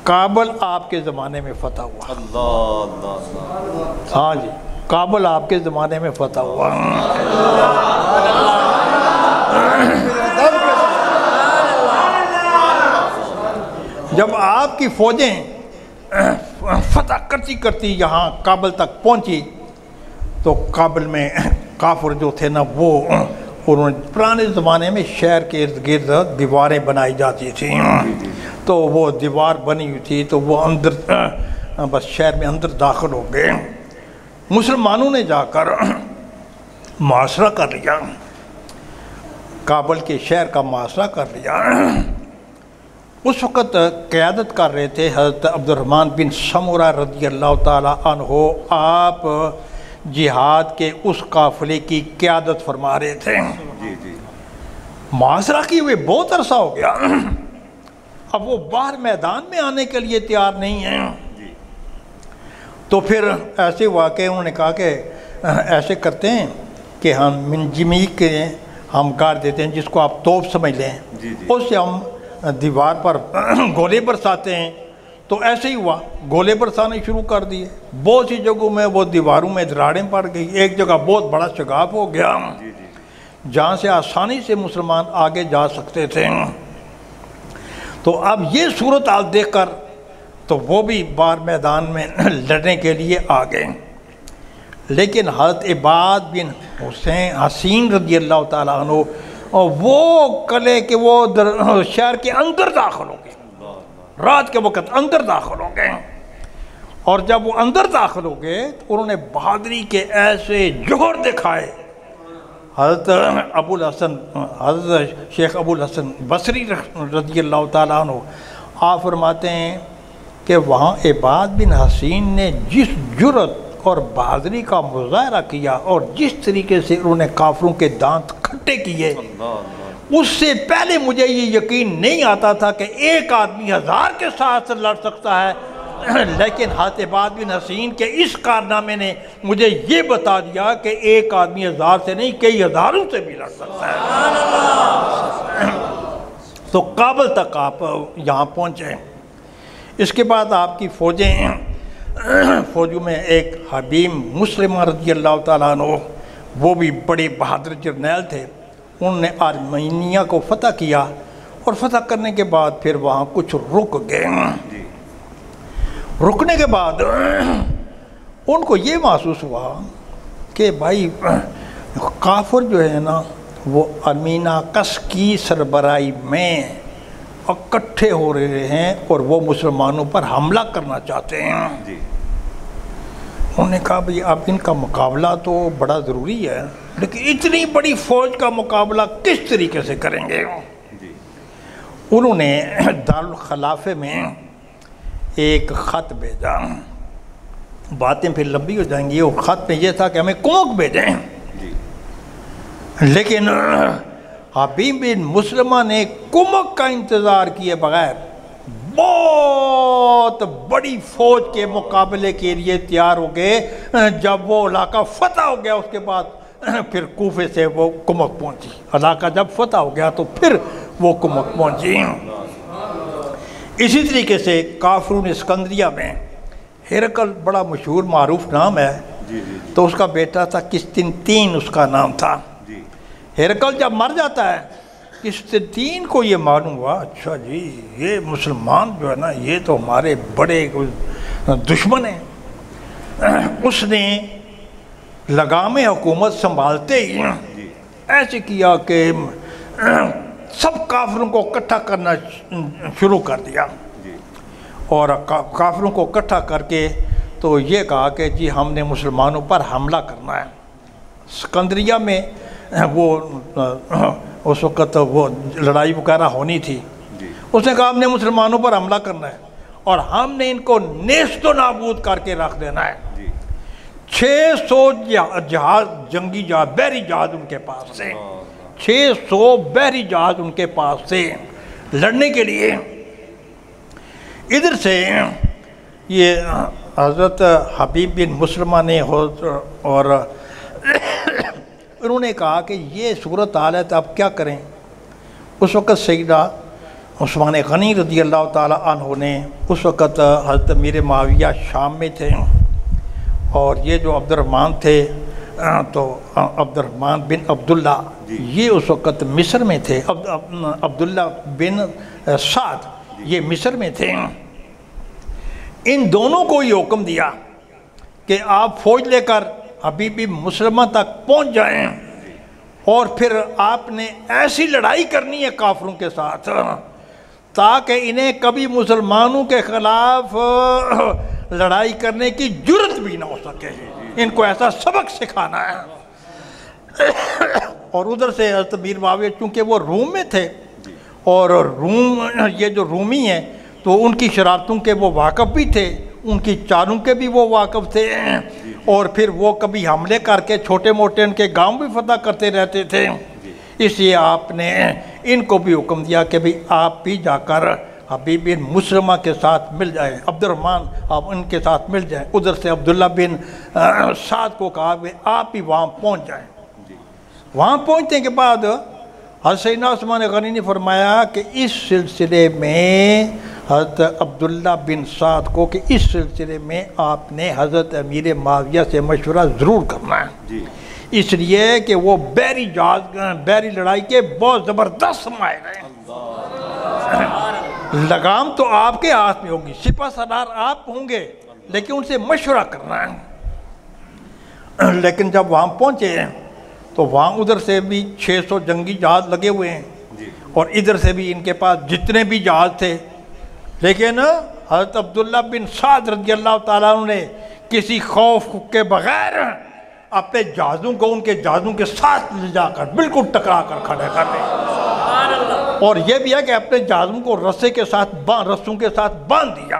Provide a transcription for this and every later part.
کابل آپ کے زمانے میں فتح ہوا. اللہ ہاں جی، کابل آپ کے زمانے میں فتح ہوا. جب آپ کی فوجیں فتح کرتی کرتی یہاں کابل تک پہنچی تو کابل میں کافر جو تھے نا وہ انہوں نے پرانے زمانے میں شہر کے ارد گرد دیواریں بنائی جاتی تھیں، تو وہ دیوار بنی ہوئی تھی تو وہ اندر بس شہر میں اندر داخل ہو گئے. مسلمانوں نے جا کر محاصرہ کر لیا، کابل کے شہر کا محاصرہ کر لیا. اس وقت قیادت کر رہے تھے حضرت عبد الرحمن بن سمورہ رضی اللہ تعالیٰ عنہ. آپ جہاد کے اس قافلے کی قیادت فرما رہے تھے. محاصرہ کیے ہوئے بہت عرصہ ہو گیا، اب وہ باہر میدان میں آنے کے لیے تیار نہیں ہیں. تو پھر ایسے واقعے انہوں نے کہا کہ ایسے کرتے ہیں کہ ہم منجمیق کے ہم گاڑ دیتے ہیں، جس کو آپ توپ سمجھ لیں، اس سے ہم دیوار پر گولے برساتے ہیں. تو ایسے ہی ہوا، گولے برسانے شروع کر دیے. بہت سی جگہوں میں وہ دیواروں میں دراڑیں پڑ گئی. ایک جگہ بہت بڑا شگاف ہو گیا جہاں سے آسانی سے مسلمان آگے جا سکتے تھے. تو اب یہ صورتحال دیکھ کر تو وہ بھی باہر میدان میں لڑنے کے لیے آ گئے. لیکن حضرت عباد بن حسین رضی اللہ تعالیٰ عنہ وہ قلعے کے وہ شہر کے اندر داخل ہو گئے، رات کے وقت اندر داخل ہو گئے. اور جب وہ اندر داخل ہو گئے تو انہوں نے بہادری کے ایسے جوہر دکھائے. حضرت شیخ ابو الحسن بصری رضی اللہ تعالیٰ عنہ آپ فرماتے ہیں کہ وہاں عباد بن حسین نے جس جرأت اور بہادری کا مظاہرہ کیا اور جس طریقے سے انہوں نے کافروں کے دانت کھٹے کیے، اس سے پہلے مجھے یہ یقین نہیں آتا تھا کہ ایک آدمی 1000 کے ساتھ لڑ سکتا ہے. لیکن حضرت عباد بن حسین کے اس کارنامے نے مجھے یہ بتا دیا کہ ایک آدمی 1000 سے نہیں کئی ہزاروں سے بھی لڑ سکتا ہے. تو کابل تک آپ یہاں پہنچے. اس کے بعد آپ کی فوجوں میں ایک حبیب مسلمہ رضی اللہ تعالیٰ عنہ، وہ بھی بڑے بہادر جرنیل تھے. انہوں نے آرمینیا کو فتح کیا اور فتح کرنے کے بعد پھر وہاں کچھ رک گئے. رکنے کے بعد ان کو یہ محسوس ہوا کہ بھائی کافر جو ہے نا وہ ارمیناکس کی سربراہی میں اکٹھے ہو رہے ہیں اور وہ مسلمانوں پر حملہ کرنا چاہتے ہیں. انہوں نے کہا بھئی اب ان کا مقابلہ تو بڑا ضروری ہے، لیکن اتنی بڑی فوج کا مقابلہ کس طریقے سے کریں گے. انہوں نے دارالخلافے میں ایک خط بھیجا. باتیں پھر لمبی ہو جائیں گی. وہ خط میں یہ تھا کہ ہمیں کمک بھیجیں. لیکن حبیب بن مسلمہ نے کمک کا انتظار کیے بغیر بہت بڑی فوج کے مقابلے کے لیے تیار ہو گئے. جب وہ علاقہ فتح ہو گیا اس کے بعد پھر کوفے سے وہ کمک پہنچی. علاقہ جب فتح ہو گیا تو پھر وہ کمک پہنچی. اسی طریقے سے کافرون اسکندریہ میں ہرقل بڑا مشہور معروف نام ہے، تو اس کا بیٹا تھا قسطنطین، اس کا نام تھا. ہرقل جب مر جاتا ہے قسطنطین کو یہ معلوم ہوا اچھا جی یہ مسلمان جو ہے نا یہ تو ہمارے بڑے دشمن ہیں. اس نے لگام حکومت سنبھالتے ہی ایسے کیا کہ سب کافروں کو اکٹھا کرنا شروع کر دیا. اور کافروں کو اکٹھا کر کے تو یہ کہا کہ جی ہم نے مسلمانوں پر حملہ کرنا ہے. اسکندریہ میں وہ اس وقت وہ لڑائی وغیرہ ہونی تھی. اس نے کہا ہم نے مسلمانوں پر حملہ کرنا ہے اور ہم نے ان کو نیست و نابود کر کے رکھ دینا ہے. 600 جہاز جنگی جہاز بحری جہاز ان کے پاس سے 600 بحری جہاز ان کے پاس سے لڑنے کے لیے. ادھر سے یہ حضرت حبیب بن مسلمہ نے اور انہوں نے کہا کہ یہ صورتحال ہے تو اب کیا کریں. اس وقت سیدہ عثمان غنی رضی اللہ تعالیٰ عنہ نے اس وقت حضرت امیر معاویہ شام میں تھے، اور یہ جو عبد الرحمن تھے تو عبد الرحمن بن عبداللہ یہ اس وقت مصر میں تھے، عبداللہ بن سعد یہ مصر میں تھے۔ ان دونوں کو یہ حکم دیا کہ آپ فوج لے کر حبیبی مسلمہ تک پہنچ جائیں، اور پھر آپ نے ایسی لڑائی کرنی ہے کافروں کے ساتھ تاکہ انہیں کبھی مسلمانوں کے خلاف لڑائی کرنے کی جرت بھی نہ ہو سکے، ان کو ایسا سبق سکھانا ہے۔ اور ادھر سے حضرت امیر معاویہ چونکہ وہ روم میں تھے، اور روم یہ جو رومی ہیں تو ان کی شرارتوں کے وہ واقف بھی تھے، ان کی چالوں کے بھی وہ واقف تھے، اور پھر وہ کبھی حملے کر کے چھوٹے موٹے ان کے گاؤں بھی فتح کرتے رہتے تھے۔ اس لیے آپ نے ان کو بھی حکم دیا کہ بھی آپ بھی جا کر حبیب بن مسلمہ کے ساتھ مل جائیں، عبد الرحمن آپ ان کے ساتھ مل جائیں۔ ادھر سے عبداللہ بن سعد کو کہا کہ آپ بھی وہاں پہنچ جائیں۔ وہاں پہنچنے کے بعد حضرت سیدنا عثمان غنی نے فرمایا کہ اس سلسلے میں حضرت عبداللہ بن سعد کو کہ اس سلسلے میں آپ نے حضرت امیر معاویہ سے مشورہ ضرور کرنا ہے، اس لیے کہ وہ بحری لڑائی کے بہت زبردست ماہر ہیں۔ لگام تو آپ کے ہاتھ میں ہوگی، سپہ سالار آپ ہوں گے، لیکن ان سے مشورہ کرنا ہے۔ لیکن جب وہاں پہنچے تو وہاں ادھر سے بھی 600 جنگی جہاز لگے ہوئے ہیں، اور ادھر سے بھی ان کے پاس جتنے بھی جہاز تھے، لیکن حضرت عبداللہ بن سعد رضی اللہ تعالیٰ عنہ نے کسی خوف کے بغیر اپنے جہازوں کو ان کے جہازوں کے ساتھ لے جا کر بالکل ٹکرا کر کھڑے کر دیا، اور یہ بھی ہے کہ اپنے جہازوں کو رسوں کے ساتھ باندھ دیا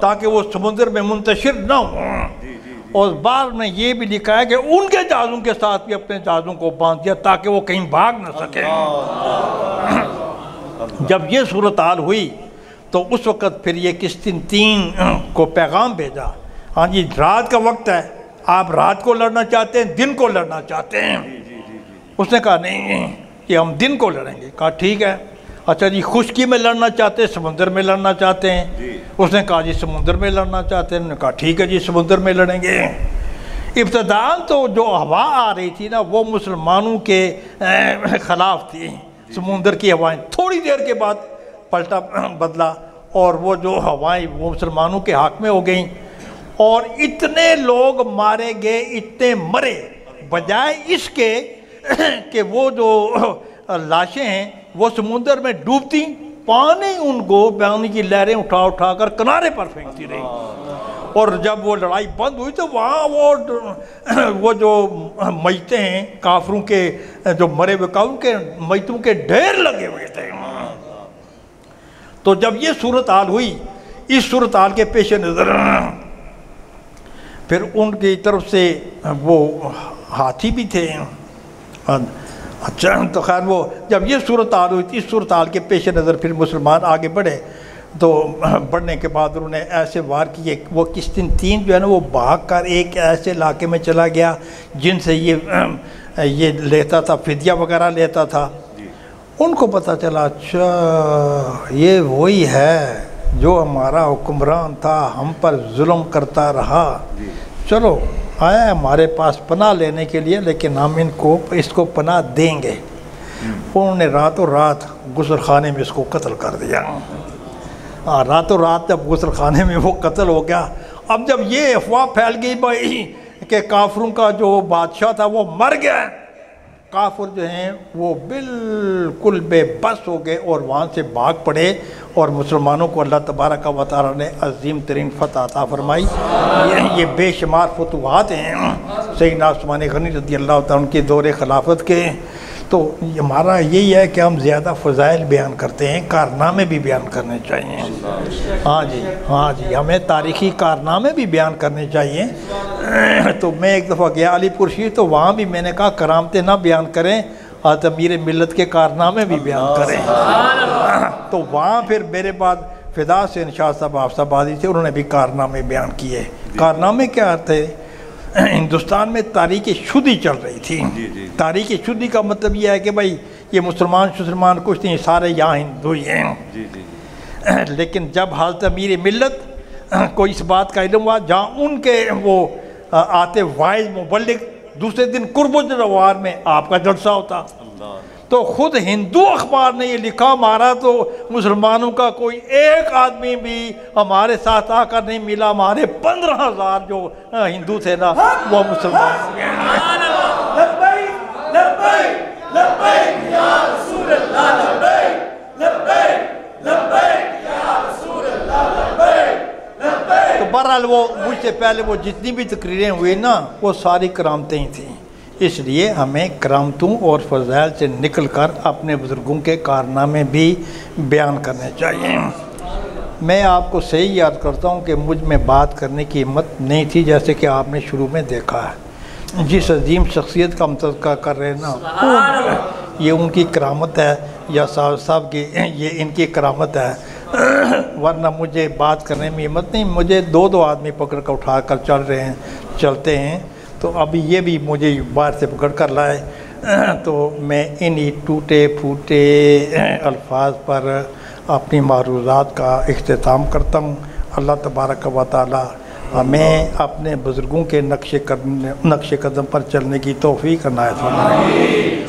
تاکہ وہ سمندر میں منتشر نہ ہوں، اور بعد میں یہ بھی لکھا ہے کہ ان کے جہازوں کے ساتھ بھی اپنے جہازوں کو باندھ دیا تاکہ وہ کہیں بھاگ نہ سکے۔ جب یہ صورتحال ہوئی تو اس وقت پھر یہ قسطنطین کو پیغام بھیجا، ہاں جی رات کا وقت ہے، آپ رات کو لڑنا چاہتے ہیں دن کو لڑنا چاہتے ہیں؟ اس نے کہا نہیں کہ ہم دن کو لڑیں گے۔ کہا ٹھیک ہے، اچھا جی خشکی میں لڑنا چاہتے ہیں سمندر میں لڑنا چاہتے ہیں؟ اس نے کہا جی سمندر میں لڑنا چاہتے ہیں۔ انہوں نے کہا ٹھیک ہے جی سمندر میں لڑیں گے۔ ابتداءً تو جو ہوا آ رہی تھی نا وہ مسلمانوں کے خلاف تھی، سمندر کی ہوائیں، تھوڑی دیر کے بعد پلٹا بدلا، اور وہ جو ہوائیں وہ مسلمانوں کے حق میں ہو گئیں، اور اتنے لوگ مارے گئے، اتنے مرے، بجائے اس کے کہ وہ جو لاشیں ہیں وہ سمندر میں ڈوبتی، پانی ان کو پانی کی لہریں اٹھا اٹھا کر کنارے پر پھینکتی رہی۔ اور جب وہ لڑائی بند ہوئی تو وہاں وہ جو میتیں ہیں کافروں کے جو مرے ہوئے کافروں کے میتوں کے ڈھیر لگے ہوئے تھے۔ تو جب یہ صورتحال ہوئی، اس صورتحال کے پیش نظر پھر ان کی طرف سے وہ ہاتھی بھی تھے، اچھا تو خیر وہ جب یہ صورتحال ہوئی تھی، اس صورتحال کے پیش نظر پھر مسلمان آگے بڑھے، تو بڑھنے کے بعد انہوں نے ایسے وار کیے، وہ قسطنطین جو ہے نا وہ بھاگ کر ایک ایسے علاقے میں چلا گیا جن سے یہ لیتا تھا، فدیہ وغیرہ لیتا تھا۔ ان کو پتہ چلا اچھا یہ وہی ہے جو ہمارا حکمران تھا، ہم پر ظلم کرتا رہا، چلو آیا ہمارے پاس پناہ لینے کے لیے، لیکن ہم اس کو پناہ دیں گے۔ انہوں نے راتوں رات غسل خانے میں اس کو قتل کر دیا۔ راتوں رات جب غسل خانے میں وہ قتل ہو گیا، اب جب یہ افواہ پھیل گئی بھائی کہ کافروں کا جو بادشاہ تھا وہ مر گیا، کافر جو ہیں وہ بالکل بے بس ہو گئے اور وہاں سے بھاگ پڑے، اور مسلمانوں کو اللہ تبارک و تعالیٰ نے عظیم ترین فتح عطا فرمائی۔ یہ بے شمار فتوحات ہیں سیدنا عثمان غنی رضی اللہ تعالیٰ عنہ کے دور خلافت کے۔ تو ہمارا یہی ہے کہ ہم زیادہ فضائل بیان کرتے ہیں، کارنامے بھی بیان کرنے چاہیے۔ ہاں جی ہمیں تاریخی کارنامے بھی بیان کرنے چاہیے۔ تو میں ایک دفعہ گیا علی پور شریف، تو وہاں بھی میں نے کہا کرامتیں نہ بیان کریں، امیر ملت کے کارنامے بھی بیان کریں۔ تو وہاں پھر میرے بعد فدا سے شاہ صاحب حافظ آبادی تھے، انہوں نے بھی کارنامے بیان کیے۔ کارنامے کیا تھے؟ ہندوستان میں تاریخ شدی چل رہی تھی۔ تاریخ شدی کا مطلب یہ ہے کہ بھائی یہ مسلمان کچھ نہیں، سارے یہاں ہندو ہی ہیں۔ جی جی لیکن جب حضرت امیر ملت کو اس بات کا علم ہوا، جہاں ان کے وہ آتے وائز مبلغ، دوسرے دن قرب الجوار میں آپ کا جلسہ ہوتا، اللہ تو خود ہندو اخبار نے یہ لکھا ہمارا تو مسلمانوں کا کوئی ایک آدمی بھی ہمارے ساتھ آ کر نہیں ملا، ہمارے 15,000 جو ہندو تھے نا وہ مسلمان ہو گئے۔ تو بہرحال وہ مجھ سے پہلے وہ جتنی بھی تقریریں ہوئی نا وہ ساری کرامتیں ہی تھیں، اس لیے ہمیں کرامتوں اور فضائل سے نکل کر اپنے بزرگوں کے کارنامے بھی بیان کرنے چاہیے۔ میں آپ کو صحیح یاد کرتا ہوں کہ مجھ میں بات کرنے کی ہمت نہیں تھی، جیسے کہ آپ نے شروع میں دیکھا ہے۔ جس عظیم شخصیت کا ہم تذکرہ کر رہے ہیں نا، یہ ان کی کرامت ہے، یا صاحب کی یہ ان کی کرامت ہے، ورنہ مجھے بات کرنے میں ہمت نہیں۔ مجھے دو آدمی پکڑ کر اٹھا کر چلتے ہیں، تو ابھی یہ بھی مجھے باہر سے پکڑ کر لائے، تو میں انہی ٹوٹے پھوٹے الفاظ پر اپنی معروضات کا اختتام کرتا ہوں۔ اللہ تبارک و تعالی ہمیں اپنے بزرگوں کے نقش قدم پر چلنے کی توفیق عنایت فرمائے۔